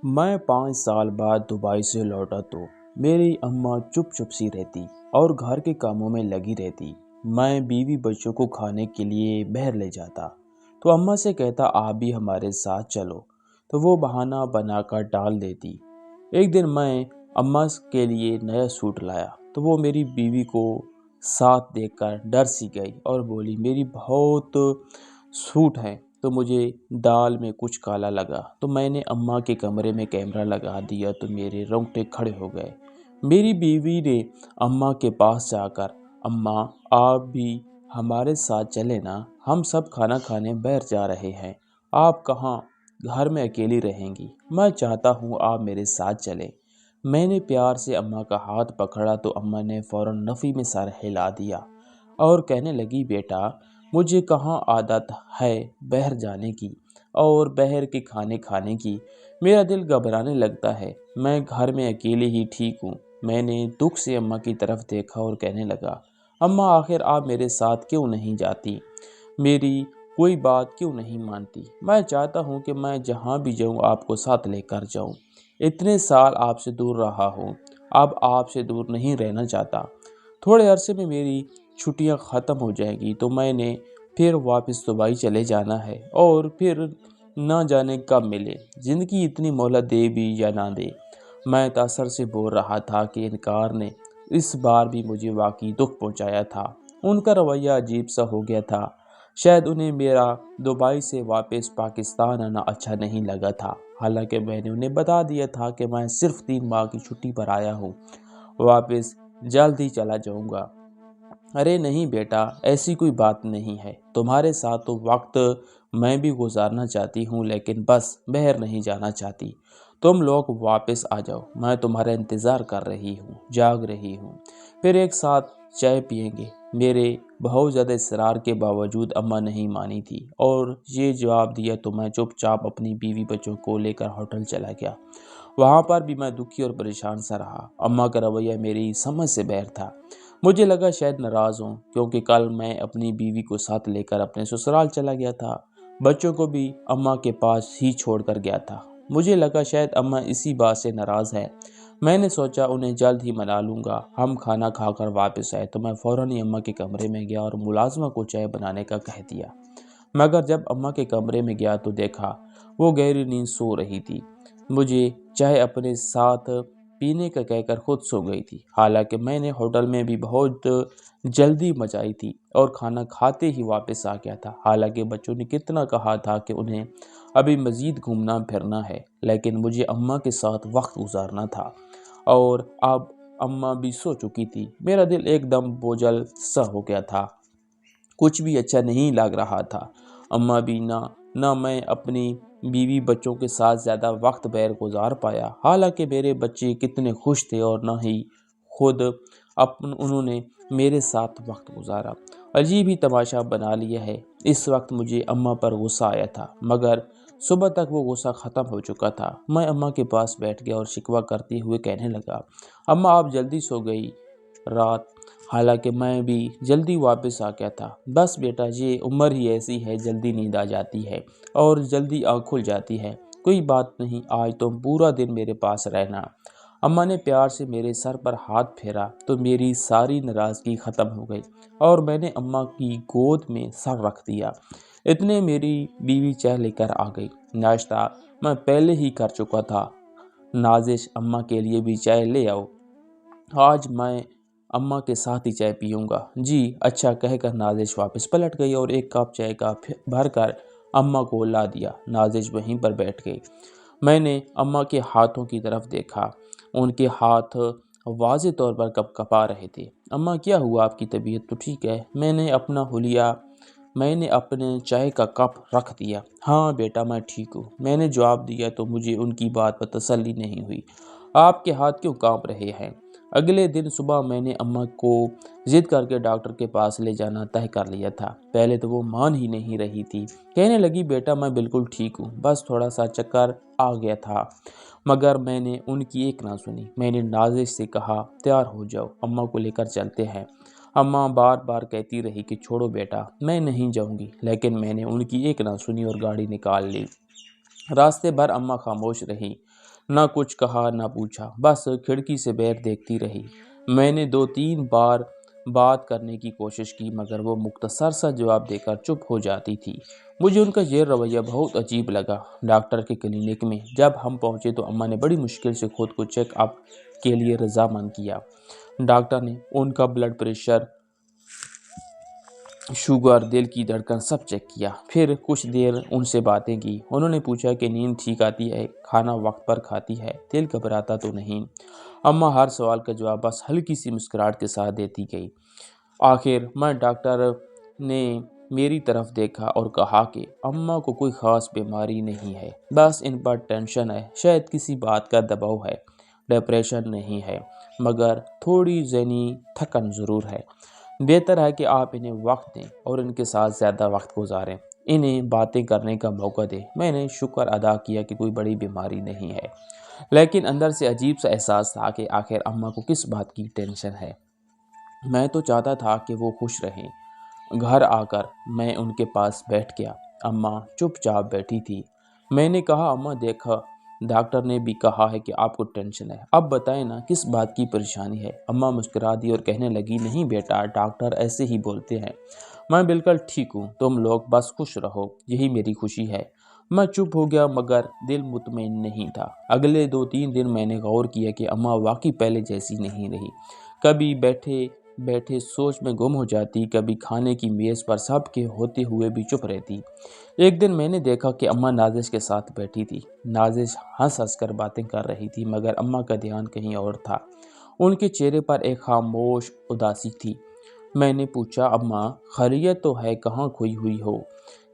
میں 5 سال بعد دبئی سے لوٹا تو میری اماں چپ چپ سی رہتی اور گھر کے کاموں میں لگی رہتی۔ میں بیوی بچوں کو کھانے کے لیے باہر لے جاتا تو اماں سے کہتا آپ بھی ہمارے ساتھ چلو، تو وہ بہانہ بنا کر ٹال دیتی۔ ایک دن میں اماں کے لیے نیا سوٹ لایا تو وہ میری بیوی کو ساتھ دیکھ کر ڈر سی گئی اور بولی میری بہت سوٹ ہیں، تو مجھے دال میں کچھ کالا لگا تو میں نے اماں کے کمرے میں کیمرہ لگا دیا تو میرے رونگٹے کھڑے ہو گئے۔ میری بیوی نے اماں کے پاس جا کر اماں آپ بھی ہمارے ساتھ چلیں نا، ہم سب کھانا کھانے باہر جا رہے ہیں، آپ کہاں گھر میں اکیلی رہیں گی، میں چاہتا ہوں آپ میرے ساتھ چلیں۔ میں نے پیار سے اماں کا ہاتھ پکڑا تو اماں نے فوراً نفی میں سر ہلا دیا اور کہنے لگی بیٹا مجھے کہاں عادت ہے باہر جانے کی اور باہر کے کھانے کھانے کی، میرا دل گھبرانے لگتا ہے، میں گھر میں اکیلے ہی ٹھیک ہوں۔ میں نے دکھ سے اماں کی طرف دیکھا اور کہنے لگا اماں آخر آپ میرے ساتھ کیوں نہیں جاتی، میری کوئی بات کیوں نہیں مانتی، میں چاہتا ہوں کہ میں جہاں بھی جاؤں آپ کو ساتھ لے کر جاؤں، اتنے سال آپ سے دور رہا ہوں، اب آپ سے دور نہیں رہنا چاہتا، تھوڑے عرصے میں میری چھٹیاں ختم ہو جائیں گی تو میں نے پھر واپس دبئی چلے جانا ہے اور پھر نہ جانے کب ملے، زندگی اتنی مہلت دے بھی یا نہ دے۔ میں تاثر سے بول رہا تھا کہ انکار نے اس بار بھی مجھے واقعی دکھ پہنچایا تھا۔ ان کا رویہ عجیب سا ہو گیا تھا، شاید انہیں میرا دبئی سے واپس پاکستان آنا اچھا نہیں لگا تھا، حالانکہ میں نے انہیں بتا دیا تھا کہ میں صرف 3 ماہ کی چھٹی پر آیا ہوں، واپس جلد ہی چلا جاؤں گا۔ ارے نہیں بیٹا، ایسی کوئی بات نہیں ہے، تمہارے ساتھ تو وقت میں بھی گزارنا چاہتی ہوں لیکن بس باہر نہیں جانا چاہتی، تم لوگ واپس آ جاؤ، میں تمہارا انتظار کر رہی ہوں، جاگ رہی ہوں، پھر ایک ساتھ چائے پیئیں گے۔ میرے بہت زیادہ اصرار کے باوجود اماں نہیں مانی تھی اور یہ جواب دیا تو میں چپ چاپ اپنی بیوی بچوں کو لے کر ہوٹل چلا گیا۔ وہاں پر بھی میں دکھی اور پریشان سا رہا، اماں کا رویہ میری سمجھ سے باہر تھا۔ مجھے لگا شاید ناراض ہوں کیونکہ کل میں اپنی بیوی کو ساتھ لے کر اپنے سسرال چلا گیا تھا، بچوں کو بھی اماں کے پاس ہی چھوڑ کر گیا تھا۔ مجھے لگا شاید اماں اسی بات سے ناراض ہے، میں نے سوچا انہیں جلد ہی منا لوں گا۔ ہم کھانا کھا کر واپس آئے تو میں فوراً ہی اماں کے کمرے میں گیا اور ملازمہ کو چائے بنانے کا کہہ دیا، مگر جب اماں کے کمرے میں گیا تو دیکھا وہ گہری نیند سو رہی تھی، مجھے چائے اپنے ساتھ پینے کا کہہ کر خود سو گئی تھی، حالانکہ میں نے ہوٹل میں بھی بہت جلدی مچائی تھی اور کھانا کھاتے ہی واپس آ گیا تھا، حالانکہ بچوں نے کتنا کہا تھا کہ انہیں ابھی مزید گھومنا پھرنا ہے، لیکن مجھے اماں کے ساتھ وقت گزارنا تھا اور اب اماں بھی سو چکی تھی۔ میرا دل ایک دم بوجھل سا ہو گیا تھا، کچھ بھی اچھا نہیں لگ رہا تھا، اماں بھی نہ میں اپنی بیوی بچوں کے ساتھ زیادہ وقت باہر گزار پایا، حالانکہ میرے بچے کتنے خوش تھے اور نہ ہی خود انہوں نے میرے ساتھ وقت گزارا۔ عجیب ہی تماشا بنا لیا ہے۔ اس وقت مجھے اماں پر غصہ آیا تھا، مگر صبح تک وہ غصہ ختم ہو چکا تھا۔ میں اماں کے پاس بیٹھ گیا اور شکوہ کرتے ہوئے کہنے لگا اماں آپ جلدی سو گئی رات، حالانکہ میں بھی جلدی واپس آ گیا تھا، بس بیٹا یہ عمر ہی ایسی ہے، جلدی نیند آ جاتی ہے اور جلدی آنکھ کھل جاتی ہے، کوئی بات نہیں، آج تم پورا دن میرے پاس رہنا۔ اماں نے پیار سے میرے سر پر ہاتھ پھیرا تو میری ساری ناراضگی ختم ہو گئی اور میں نے اماں کی گود میں سر رکھ دیا۔ اتنے میری بیوی چائے لے کر آ گئی، ناشتہ میں پہلے ہی کر چکا تھا۔ نازش اماں کے لیے بھی چائے لے آؤ، آج میں اماں کے ساتھ ہی چائے پیوں گا۔ جی اچھا کہہ کر نازش واپس پلٹ گئی اور ایک کپ چائے کا بھر کر اماں کو لا دیا۔ نازش وہیں پر بیٹھ گئی۔ میں نے اماں کے ہاتھوں کی طرف دیکھا، ان کے ہاتھ واضح طور پر کپ کپا رہے تھے۔ اماں کیا ہوا، آپ کی طبیعت تو ٹھیک ہے؟ میں نے اپنے چائے کا کپ رکھ دیا۔ ہاں بیٹا میں ٹھیک ہوں، میں نے جواب دیا تو مجھے ان کی بات پر تسلی نہیں ہوئی۔ آپ کے ہاتھ کیوں کانپ رہے ہیں؟ اگلے دن صبح میں نے اماں کو ضد کر کے ڈاکٹر کے پاس لے جانا طے کر لیا تھا۔ پہلے تو وہ مان ہی نہیں رہی تھی، کہنے لگی بیٹا میں بالکل ٹھیک ہوں، بس تھوڑا سا چکر آ گیا تھا، مگر میں نے ان کی ایک نہ سنی۔ میں نے نازش سے کہا تیار ہو جاؤ، اماں کو لے کر چلتے ہیں۔ اماں بار بار کہتی رہی کہ چھوڑو بیٹا میں نہیں جاؤں گی، لیکن میں نے ان کی ایک نہ سنی اور گاڑی نکال لی۔ راستے بھر اماں خاموش رہی، نہ کچھ کہا نہ پوچھا، بس کھڑکی سے باہر دیکھتی رہی۔ میں نے 2-3 بار بات کرنے کی کوشش کی مگر وہ مختصر سا جواب دے کر چپ ہو جاتی تھی۔ مجھے ان کا یہ رویہ بہت عجیب لگا۔ ڈاکٹر کے کلینک میں جب ہم پہنچے تو اماں نے بڑی مشکل سے خود کو چیک اپ کے لیے رضامند کیا۔ ڈاکٹر نے ان کا بلڈ پریشر، شوگر، دل کی دھڑکن سب چیک کیا۔ پھر کچھ دیر ان سے باتیں کی۔ انہوں نے پوچھا کہ نیند ٹھیک آتی ہے، کھانا وقت پر کھاتی ہے، دل گھبراتا تو نہیں۔ اماں ہر سوال کا جواب بس ہلکی سی مسکراہٹ کے ساتھ دیتی گئی۔ آخر میں ڈاکٹر نے میری طرف دیکھا اور کہا کہ اماں کو کوئی خاص بیماری نہیں ہے، بس ان پر ٹینشن ہے، شاید کسی بات کا دباؤ ہے، ڈپریشن نہیں ہے مگر تھوڑی ذہنی تھکن ضرور ہے۔ بہتر ہے کہ آپ انہیں وقت دیں اور ان کے ساتھ زیادہ وقت گزاریں، انہیں باتیں کرنے کا موقع دیں۔ میں نے شکر ادا کیا کہ کوئی بڑی بیماری نہیں ہے، لیکن اندر سے عجیب سا احساس تھا کہ آخر اماں کو کس بات کی ٹینشن ہے۔ میں تو چاہتا تھا کہ وہ خوش رہیں۔ گھر آ کر میں ان کے پاس بیٹھ گیا۔ اماں چپ چاپ بیٹھی تھی۔ میں نے کہا اماں دیکھا، ڈاکٹر نے بھی کہا ہے کہ آپ کو ٹینشن ہے، اب بتائیں نا کس بات کی پریشانی ہے۔ اماں مسکرا دی اور کہنے لگی نہیں بیٹا، ڈاکٹر ایسے ہی بولتے ہیں، میں بالکل ٹھیک ہوں، تم لوگ بس خوش رہو، یہی میری خوشی ہے۔ میں چپ ہو گیا مگر دل مطمئن نہیں تھا۔ اگلے 2-3 دن میں نے غور کیا کہ اماں واقعی پہلے جیسی نہیں رہی۔ کبھی بیٹھے بیٹھے سوچ میں گم ہو جاتی، کبھی کھانے کی میز پر سب کے ہوتے ہوئے بھی چپ رہتی۔ ایک دن میں نے دیکھا کہ اماں نازش کے ساتھ بیٹھی تھی۔ نازش ہنس ہنس کر باتیں کر رہی تھی مگر اماں کا دھیان کہیں اور تھا۔ ان کے چہرے پر ایک خاموش اداسی تھی۔ میں نے پوچھا اماں خیریت تو ہے، کہاں کھوئی ہوئی ہو؟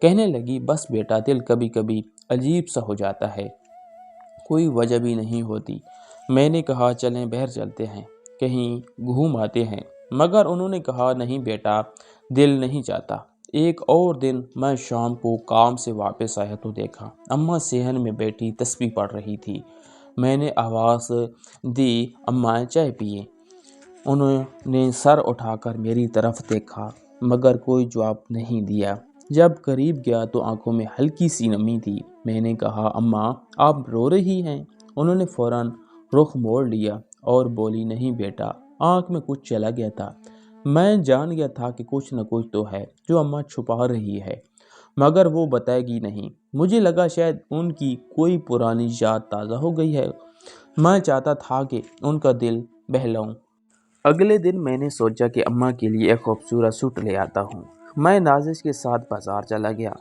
کہنے لگی بس بیٹا دل کبھی کبھی عجیب سا ہو جاتا ہے، کوئی وجہ بھی نہیں ہوتی۔ میں نے کہا چلیں باہر چلتے ہیں، کہیں گھوم آتے ہیں، مگر انہوں نے کہا نہیں بیٹا، دل نہیں چاہتا۔ ایک اور دن میں شام کو کام سے واپس آیا تو دیکھا اماں صحن میں بیٹھی تسبیح پڑھ رہی تھی۔ میں نے آواز دی اماں چائے پیئے۔ انہوں نے سر اٹھا کر میری طرف دیکھا مگر کوئی جواب نہیں دیا۔ جب قریب گیا تو آنکھوں میں ہلکی سی نمی تھی۔ میں نے کہا اماں آپ رو رہی ہیں؟ انہوں نے فوراً رخ موڑ لیا اور بولی نہیں بیٹا، آنکھ میں کچھ چلا گیا تھا۔ میں جان گیا تھا کہ کچھ نہ کچھ تو ہے جو اماں چھپا رہی ہے مگر وہ بتائے گی نہیں۔ مجھے لگا شاید ان کی کوئی پرانی یاد تازہ ہو گئی ہے۔ میں چاہتا تھا کہ ان کا دل بہلاؤں۔ اگلے دن میں نے سوچا کہ اماں کے لیے ایک خوبصورت سوٹ لے آتا ہوں۔ میں نازش کے ساتھ بازار چلا گیا۔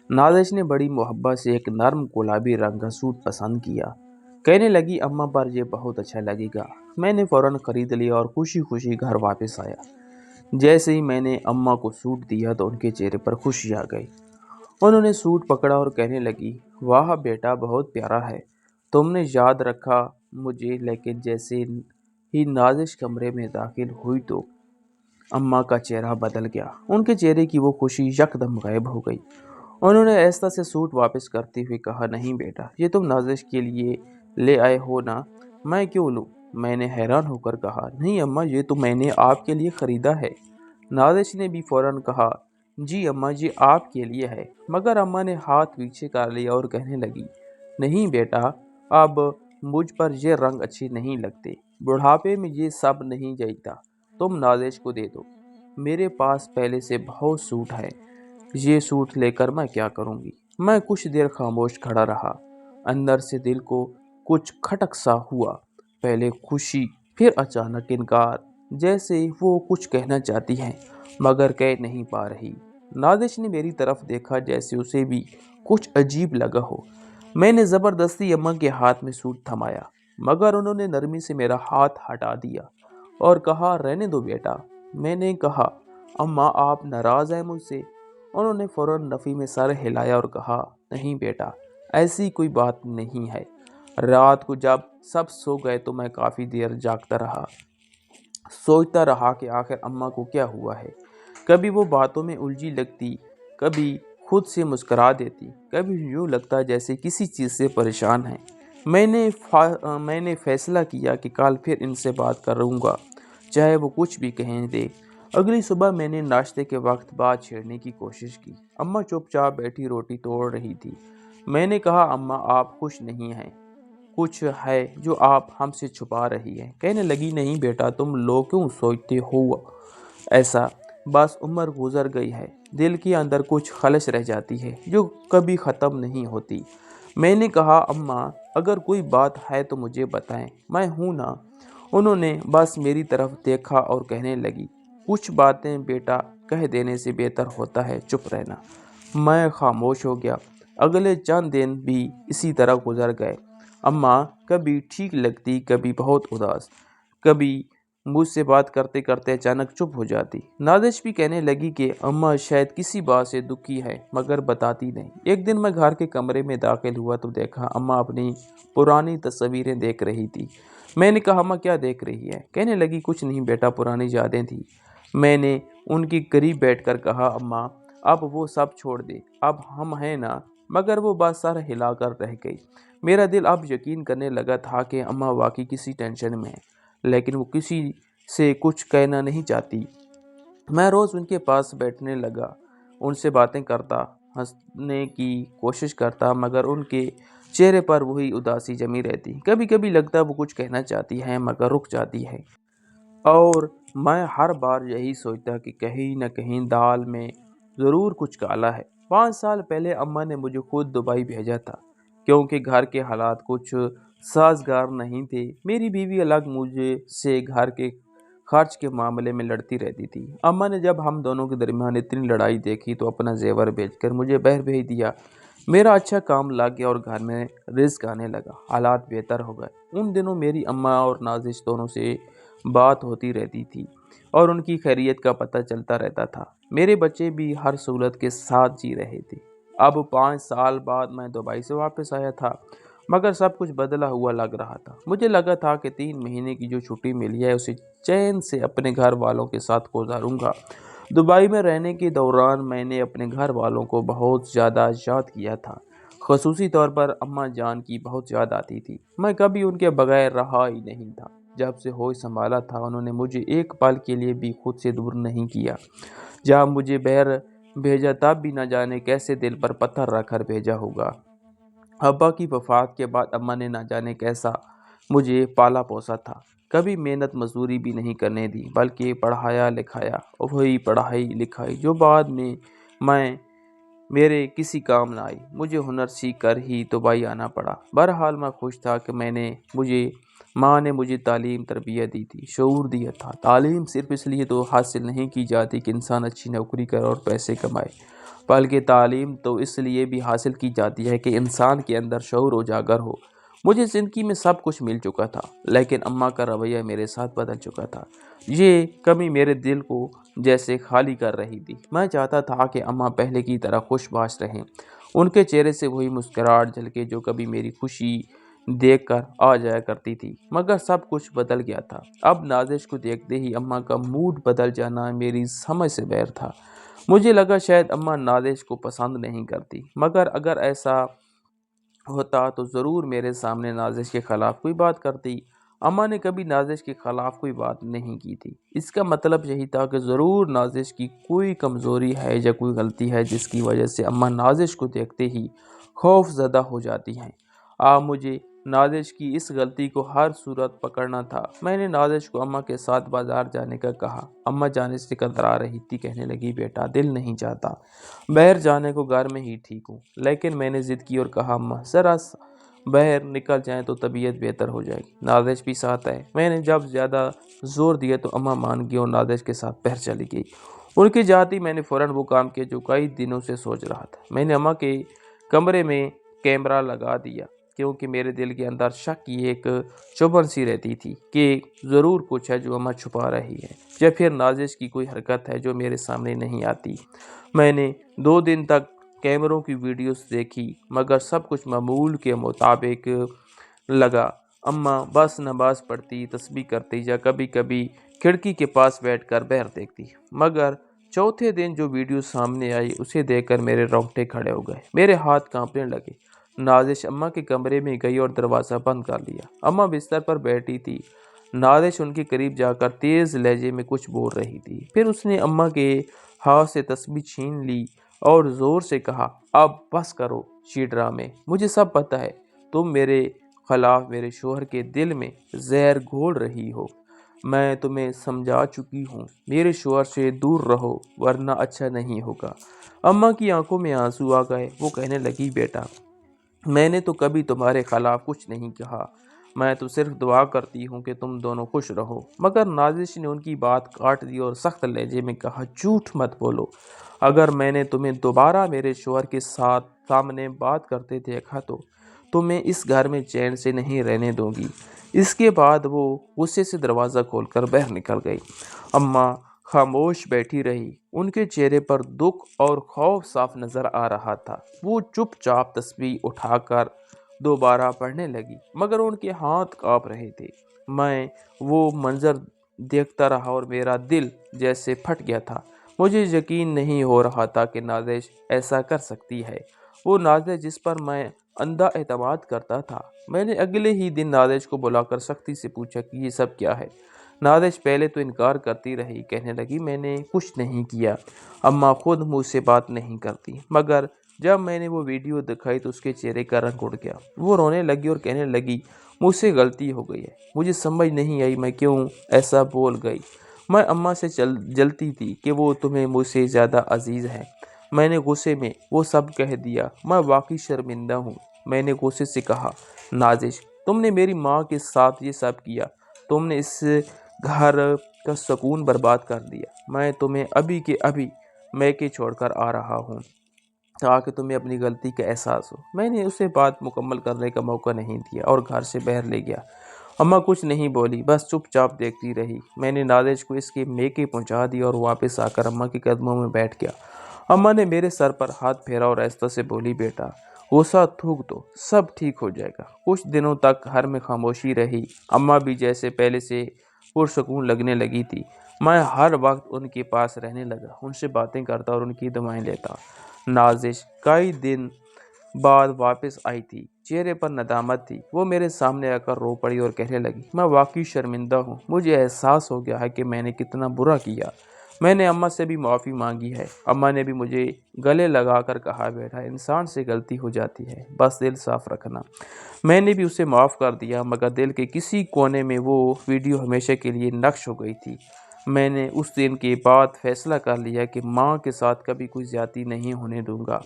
نازش نے بڑی محبت سے ایک نرم گلابی رنگ کا سوٹ پسند کیا۔ کہنے لگی اماں پر یہ بہت اچھا لگے گا۔ میں نے فوراً خرید لیا اور خوشی خوشی گھر واپس آیا۔ جیسے ہی میں نے اماں کو سوٹ دیا تو ان کے چہرے پر خوشی آ گئی۔ انہوں نے سوٹ پکڑا اور کہنے لگی واہ بیٹا بہت پیارا ہے، تم نے یاد رکھا مجھے۔ لیکن جیسے ہی نازش کمرے میں داخل ہوئی تو اماں کا چہرہ بدل گیا۔ ان کے چہرے کی وہ خوشی یکدم غائب ہو گئی۔ انہوں نے آہستہ سے سوٹ واپس کرتے ہوئے کہا نہیں بیٹا، یہ تم نازش کے لیے لے آئے ہو نا؟ میں کیوں لوں؟ میں نے حیران ہو کر کہا نہیں اماں، یہ تو میں نے آپ کے لیے خریدا ہے۔ نازش نے بھی فوراً کہا جی اماں یہ آپ کے لیے ہے، مگر اماں نے ہاتھ پیچھے کر لیا اور کہنے لگی نہیں بیٹا، اب مجھ پر یہ رنگ اچھے نہیں لگتے، بڑھاپے میں یہ سب نہیں جچتا، تم نازش کو دے دو، میرے پاس پہلے سے بہت سوٹ ہے، یہ سوٹ لے کر میں کیا کروں گی؟ میں کچھ دیر خاموش کھڑا رہا۔ اندر سے دل کو کچھ کھٹک سا ہوا، پہلے خوشی پھر اچانک انکار، جیسے وہ کچھ کہنا چاہتی ہیں مگر کہہ نہیں پا رہی۔ نازش نے میری طرف دیکھا جیسے اسے بھی کچھ عجیب لگا ہو۔ میں نے زبردستی اماں کے ہاتھ میں سوٹ تھمایا مگر انہوں نے نرمی سے میرا ہاتھ ہٹا دیا اور کہا رہنے دو بیٹا۔ میں نے کہا اماں آپ ناراض ہیں مجھ سے؟ انہوں نے فوراً نفی میں سر ہلایا اور کہا نہیں بیٹا، ایسی کوئی بات نہیں ہے۔ رات کو جب سب سو گئے تو میں کافی دیر جاگتا رہا، سوچتا رہا کہ آخر اماں کو کیا ہوا ہے۔ کبھی وہ باتوں میں الجھی لگتی، کبھی خود سے مسکرا دیتی، کبھی یوں لگتا جیسے کسی چیز سے پریشان ہے۔ میں نے فیصلہ کیا کہ کل پھر ان سے بات کروں گا، چاہے وہ کچھ بھی کہیں دے۔ اگلی صبح میں نے ناشتے کے وقت بات چھیڑنے کی کوشش کی۔ اماں چپ چاپ بیٹھی روٹی توڑ رہی تھی۔ میں نے کہا اماں آپ خوش نہیں ہیں، کچھ ہے جو آپ ہم سے چھپا رہی ہیں۔ کہنے لگی نہیں بیٹا، تم لوگ کیوں سوچتے ہو ایسا، بس عمر گزر گئی ہے، دل کے اندر کچھ خلش رہ جاتی ہے جو کبھی ختم نہیں ہوتی۔ میں نے کہا اماں اگر کوئی بات ہے تو مجھے بتائیں، میں ہوں نا۔ انہوں نے بس میری طرف دیکھا اور کہنے لگی کچھ باتیں بیٹا کہہ دینے سے بہتر ہوتا ہے چپ رہنا۔ میں خاموش ہو گیا۔ اگلے چند دن بھی اسی طرح گزر گئے۔ اماں کبھی ٹھیک لگتی، کبھی بہت اداس، کبھی مجھ سے بات کرتے کرتے اچانک چپ ہو جاتی۔ نازش بھی کہنے لگی کہ اماں شاید کسی بات سے دکھی ہے مگر بتاتی نہیں۔ ایک دن میں گھر کے کمرے میں داخل ہوا تو دیکھا اماں اپنی پرانی تصویریں دیکھ رہی تھی۔ میں نے کہا اماں کیا دیکھ رہی ہے؟ کہنے لگی کچھ نہیں بیٹا، پرانی یادیں تھی۔ میں نے ان کے قریب بیٹھ کر کہا اماں اب وہ سب چھوڑ دے، اب ہم ہیں نا۔ مگر وہ بات سر ہلا کر رہ گئی۔ میرا دل اب یقین کرنے لگا تھا کہ اماں واقعی کسی ٹینشن میں ہے، لیکن وہ کسی سے کچھ کہنا نہیں چاہتی۔ میں روز ان کے پاس بیٹھنے لگا، ان سے باتیں کرتا، ہنسنے کی کوشش کرتا، مگر ان کے چہرے پر وہی اداسی جمی رہتی۔ کبھی کبھی لگتا وہ کچھ کہنا چاہتی ہے مگر رک جاتی ہے، اور میں ہر بار یہی سوچتا کہ کہیں نہ کہیں دال میں ضرور کچھ کالا ہے۔ 5 سال پہلے اماں نے مجھے خود دبئی بھیجا تھا کیونکہ گھر کے حالات کچھ سازگار نہیں تھے۔ میری بیوی الگ مجھے سے گھر کے خرچ کے معاملے میں لڑتی رہتی تھی۔ اماں نے جب ہم دونوں کے درمیان اتنی لڑائی دیکھی تو اپنا زیور بیچ کر مجھے باہر بھیج دیا۔ میرا اچھا کام لگ گیا اور گھر میں رزق آنے لگا، حالات بہتر ہو گئے۔ ان دنوں میری اماں اور نازش دونوں سے بات ہوتی رہتی تھی اور ان کی خیریت کا پتہ چلتا رہتا تھا۔ میرے بچے بھی ہر سہولت کے ساتھ جی رہے تھے۔ اب 5 سال بعد میں دبئی سے واپس آیا تھا، مگر سب کچھ بدلا ہوا لگ رہا تھا۔ مجھے لگا تھا کہ 3 مہینے کی جو چھٹی ملی ہے اسے چین سے اپنے گھر والوں کے ساتھ گزاروں گا۔ دبئی میں رہنے کے دوران میں نے اپنے گھر والوں کو بہت زیادہ یاد کیا تھا، خصوصی طور پر اماں جان کی بہت یاد آتی تھی۔ میں کبھی ان کے بغیر رہا ہی نہیں تھا۔ جب سے ہوش سنبھالا تھا انہوں نے مجھے ایک پل کے لیے بھی خود سے دور نہیں کیا۔ جب مجھے باہر بھیجا تب بھی نہ جانے کیسے دل پر پتھر رکھ کر بھیجا ہوگا۔ ابا کی وفات کے بعد اماں نے نہ جانے کیسا مجھے پالا پوسا تھا، کبھی محنت مزدوری بھی نہیں کرنے دی، بلکہ پڑھایا لکھایا، وہی پڑھائی لکھائی جو بعد میں میرے کسی کام نہ آئی۔ مجھے ہنر سیکھ کر ہی دبئی آنا پڑا۔ بہرحال میں خوش تھا کہ ماں نے مجھے تعلیم تربیت دی تھی، شعور دیا تھا۔ تعلیم صرف اس لیے تو حاصل نہیں کی جاتی کہ انسان اچھی نوکری کرے اور پیسے کمائے، بلکہ تعلیم تو اس لیے بھی حاصل کی جاتی ہے کہ انسان کے اندر شعور اجاگر ہو۔ مجھے زندگی میں سب کچھ مل چکا تھا، لیکن اماں کا رویہ میرے ساتھ بدل چکا تھا۔ یہ کمی میرے دل کو جیسے خالی کر رہی تھی۔ میں چاہتا تھا کہ اماں پہلے کی طرح خوش باش رہیں، ان کے چہرے سے وہی مسکراہٹ جھلکے جو کبھی میری خوشی دیکھ کر آ جایا کرتی تھی، مگر سب کچھ بدل گیا تھا۔ اب نازش کو دیکھتے ہی اماں کا موڈ بدل جانا میری سمجھ سے باہر تھا۔ مجھے لگا شاید اماں نازش کو پسند نہیں کرتی، مگر اگر ایسا ہوتا تو ضرور میرے سامنے نازش کے خلاف کوئی بات کرتی۔ اماں نے کبھی نازش کے خلاف کوئی بات نہیں کی تھی۔ اس کا مطلب یہی تھا کہ ضرور نازش کی کوئی کمزوری ہے یا کوئی غلطی ہے جس کی وجہ سے اماں نازش کو دیکھتے ہی خوف زدہ ہو جاتی ہیں۔ مجھے نازش کی اس غلطی کو ہر صورت پکڑنا تھا۔ میں نے نازش کو اماں کے ساتھ بازار جانے کا کہا۔ اماں جانے سے کترا رہی تھی، کہنے لگی بیٹا دل نہیں چاہتا، باہر جانے کو گھر میں ہی ٹھیک ہوں۔ لیکن میں نے ضد کی اور کہا اماں ذرا باہر نکل جائیں تو طبیعت بہتر ہو جائے گی، نازش بھی ساتھ ہے۔ میں نے جب زیادہ زور دیا تو اماں مان گئی اور نازش کے ساتھ باہر چلی گئی۔ ان کی جاتی میں نے فوراً وہ کام کیا جو کئی دنوں سے سوچ رہا تھا۔ میں نے اماں کے کمرے میں کیمرہ لگا دیا، کیونکہ میرے دل کے اندر شک کی ایک چبھن سی رہتی تھی کہ ضرور کچھ ہے جو اماں چھپا رہی ہے، یا پھر نازش کی کوئی حرکت ہے جو میرے سامنے نہیں آتی۔ میں نے 2 دن تک کیمروں کی ویڈیوز دیکھی، مگر سب کچھ معمول کے مطابق لگا۔ اماں بس نماز پڑھتی، تسبیح کرتی یا کبھی کبھی کھڑکی کے پاس بیٹھ کر باہر دیکھتی، مگر چوتھے دن جو ویڈیو سامنے آئی اسے دیکھ کر میرے رونگٹے کھڑے ہو گئے، میرے ہاتھ کانپنے لگے۔ نازش اماں کے کمرے میں گئی اور دروازہ بند کر لیا۔ اماں بستر پر بیٹھی تھی، نازش ان کے قریب جا کر تیز لہجے میں کچھ بول رہی تھی، پھر اس نے اماں کے ہاتھ سے تسبیح چھین لی اور زور سے کہا اب بس کرو، چی ڈرامے، مجھے سب پتہ ہے، تم میرے خلاف میرے شوہر کے دل میں زہر گھول رہی ہو۔ میں تمہیں سمجھا چکی ہوں، میرے شوہر سے دور رہو ورنہ اچھا نہیں ہوگا۔ اماں کی آنکھوں میں آنسو آ گئے، وہ کہنے لگی بیٹا میں نے تو کبھی تمہارے خلاف کچھ نہیں کہا، میں تو صرف دعا کرتی ہوں کہ تم دونوں خوش رہو۔ مگر نازش نے ان کی بات کاٹ دی اور سخت لہجے میں کہا جھوٹ مت بولو، اگر میں نے تمہیں دوبارہ میرے شوہر کے ساتھ سامنے بات کرتے دیکھا تو تمہیں اس گھر میں چین سے نہیں رہنے دوں گی۔ اس کے بعد وہ غصے سے دروازہ کھول کر باہر نکل گئی۔ اماں خاموش بیٹھی رہی، ان کے چہرے پر دکھ اور خوف صاف نظر آ رہا تھا۔ وہ چپ چاپ تسبیح اٹھا کر دوبارہ پڑھنے لگی، مگر ان کے ہاتھ کانپ رہے تھے۔ میں وہ منظر دیکھتا رہا اور میرا دل جیسے پھٹ گیا تھا۔ مجھے یقین نہیں ہو رہا تھا کہ نازش ایسا کر سکتی ہے، وہ نازش جس پر میں اندھا اعتماد کرتا تھا۔ میں نے اگلے ہی دن نازش کو بلا کر سختی سے پوچھا کہ یہ سب کیا ہے۔ نازش پہلے تو انکار کرتی رہی، کہنے لگی میں نے کچھ نہیں کیا، اماں خود مجھ سے بات نہیں کرتی۔ مگر جب میں نے وہ ویڈیو دکھائی تو اس کے چہرے کا رنگ اڑ گیا، وہ رونے لگی اور کہنے لگی مجھ سے غلطی ہو گئی ہے، مجھے سمجھ نہیں آئی میں کیوں ایسا بول گئی۔ میں اماں سے جلتی تھی کہ وہ تمہیں مجھ سے زیادہ عزیز ہے، میں نے غصے میں وہ سب کہہ دیا، میں واقعی شرمندہ ہوں۔ میں نے غصے سے کہا نازش تم نے میری ماں کے ساتھ یہ سب کیا، تم نے اس گھر کا سکون برباد کر دیا۔ میں تمہیں ابھی کے ابھی میکے چھوڑ کر آ رہا ہوں تاکہ تمہیں اپنی غلطی کا احساس ہو۔ میں نے اسے بات مکمل کرنے کا موقع نہیں دیا اور گھر سے باہر لے گیا۔ اماں کچھ نہیں بولی، بس چپ چاپ دیکھتی رہی۔ میں نے نازش کو اس کے میکے پہنچا دیا اور واپس آ کر اماں کے قدموں میں بیٹھ گیا۔ اماں نے میرے سر پر ہاتھ پھیرا اور آہستہ سے بولی بیٹا غصہ تھوک دو، سب ٹھیک ہو جائے گا۔ کچھ دنوں تک گھر میں خاموشی رہی، اماں بھی جیسے پہلے سے پرسکون لگنے لگی تھی۔ میں ہر وقت ان کے پاس رہنے لگا، ان سے باتیں کرتا اور ان کی دعائیں لیتا۔ نازش کئی دن بعد واپس آئی تھی، چہرے پر ندامت تھی۔ وہ میرے سامنے آ کر رو پڑی اور کہنے لگی میں واقعی شرمندہ ہوں، مجھے احساس ہو گیا ہے کہ میں نے کتنا برا کیا۔ میں نے اماں سے بھی معافی مانگی ہے۔ اماں نے بھی مجھے گلے لگا کر کہا بیٹا انسان سے غلطی ہو جاتی ہے، بس دل صاف رکھنا۔ میں نے بھی اسے معاف کر دیا، مگر دل کے کسی کونے میں وہ ویڈیو ہمیشہ کے لیے نقش ہو گئی تھی۔ میں نے اس دن کے بعد فیصلہ کر لیا کہ ماں کے ساتھ کبھی کوئی زیادتی نہیں ہونے دوں گا۔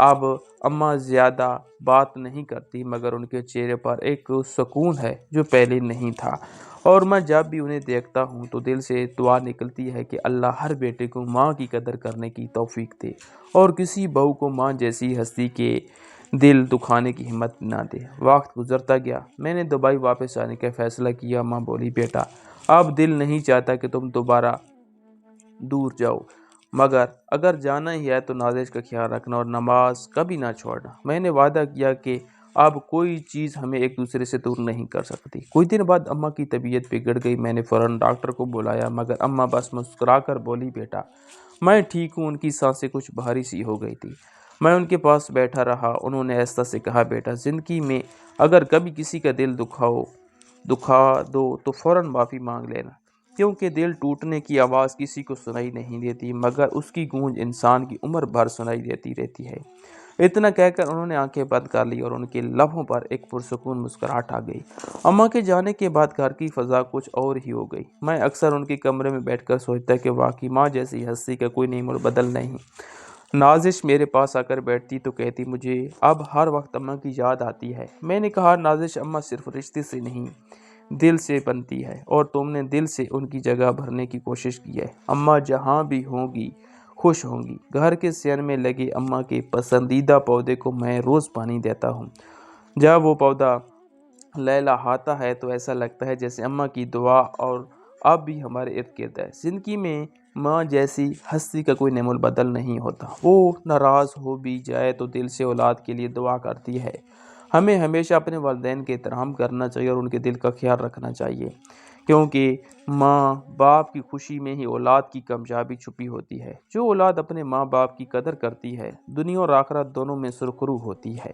اب اماں زیادہ بات نہیں کرتی، مگر ان کے چہرے پر ایک سکون ہے جو پہلے نہیں تھا، اور میں جب بھی انہیں دیکھتا ہوں تو دل سے دعا نکلتی ہے کہ اللہ ہر بیٹے کو ماں کی قدر کرنے کی توفیق دے اور کسی بہو کو ماں جیسی ہستی کے دل دکھانے کی ہمت نہ دے۔ وقت گزرتا گیا، میں نے دبئی واپس آنے کا فیصلہ کیا۔ ماں بولی بیٹا اب دل نہیں چاہتا کہ تم دوبارہ دور جاؤ، مگر اگر جانا ہی ہے تو نازش کا خیال رکھنا اور نماز کبھی نہ چھوڑنا۔ میں نے وعدہ کیا کہ اب کوئی چیز ہمیں ایک دوسرے سے دور نہیں کر سکتی۔ کچھ دن بعد اماں کی طبیعت بگڑ گئی، میں نے فوراً ڈاکٹر کو بلایا، مگر اماں بس مسکرا کر بولی بیٹا میں ٹھیک ہوں۔ ان کی سانسیں کچھ بھاری سی ہو گئی تھی۔ میں ان کے پاس بیٹھا رہا، انہوں نے آہستہ سے کہا بیٹا زندگی میں اگر کبھی کسی کا دل دکھا دو تو فوراً معافی مانگ لینا، کیونکہ دل ٹوٹنے کی آواز کسی کو سنائی نہیں دیتی، مگر اس کی گونج انسان کی عمر بھر سنائی دیتی رہتی ہے۔ اتنا کہہ کر انہوں نے آنکھیں بند کر لی اور ان کے لبوں پر ایک پرسکون مسکراہٹ آ گئی۔ اماں کے جانے کے بعد گھر کی فضا کچھ اور ہی ہو گئی۔ میں اکثر ان کے کمرے میں بیٹھ کر سوچتا کہ واقعی ماں جیسی ہستی کا کوئی نعمت بدل نہیں۔ نازش میرے پاس آ کر بیٹھتی تو کہتی مجھے اب ہر وقت اماں کی یاد آتی ہے۔ میں نے کہا نازش اماں صرف رشتے سے نہیں دل سے بنتی ہے، اور تم نے دل سے ان کی جگہ بھرنے کی کوشش کی ہے۔ اماں جہاں بھی ہوں گی خوش ہوں گی۔ گھر کے صحن میں لگے اماں کے پسندیدہ پودے کو میں روز پانی دیتا ہوں۔ جب وہ پودا لہلہاتا ہے تو ایسا لگتا ہے جیسے اماں کی دعا اور اب بھی ہمارے ارد گرد ہے۔ زندگی میں ماں جیسی ہستی کا کوئی نعم البدل نہیں ہوتا۔ وہ ناراض ہو بھی جائے تو دل سے اولاد کے لیے دعا کرتی ہے۔ ہمیں ہمیشہ اپنے والدین کے احترام کرنا چاہیے اور ان کے دل کا خیال رکھنا چاہیے، کیونکہ ماں باپ کی خوشی میں ہی اولاد کی کامیابی چھپی ہوتی ہے۔ جو اولاد اپنے ماں باپ کی قدر کرتی ہے دنیا اور آخرت دونوں میں سرخرو ہوتی ہے۔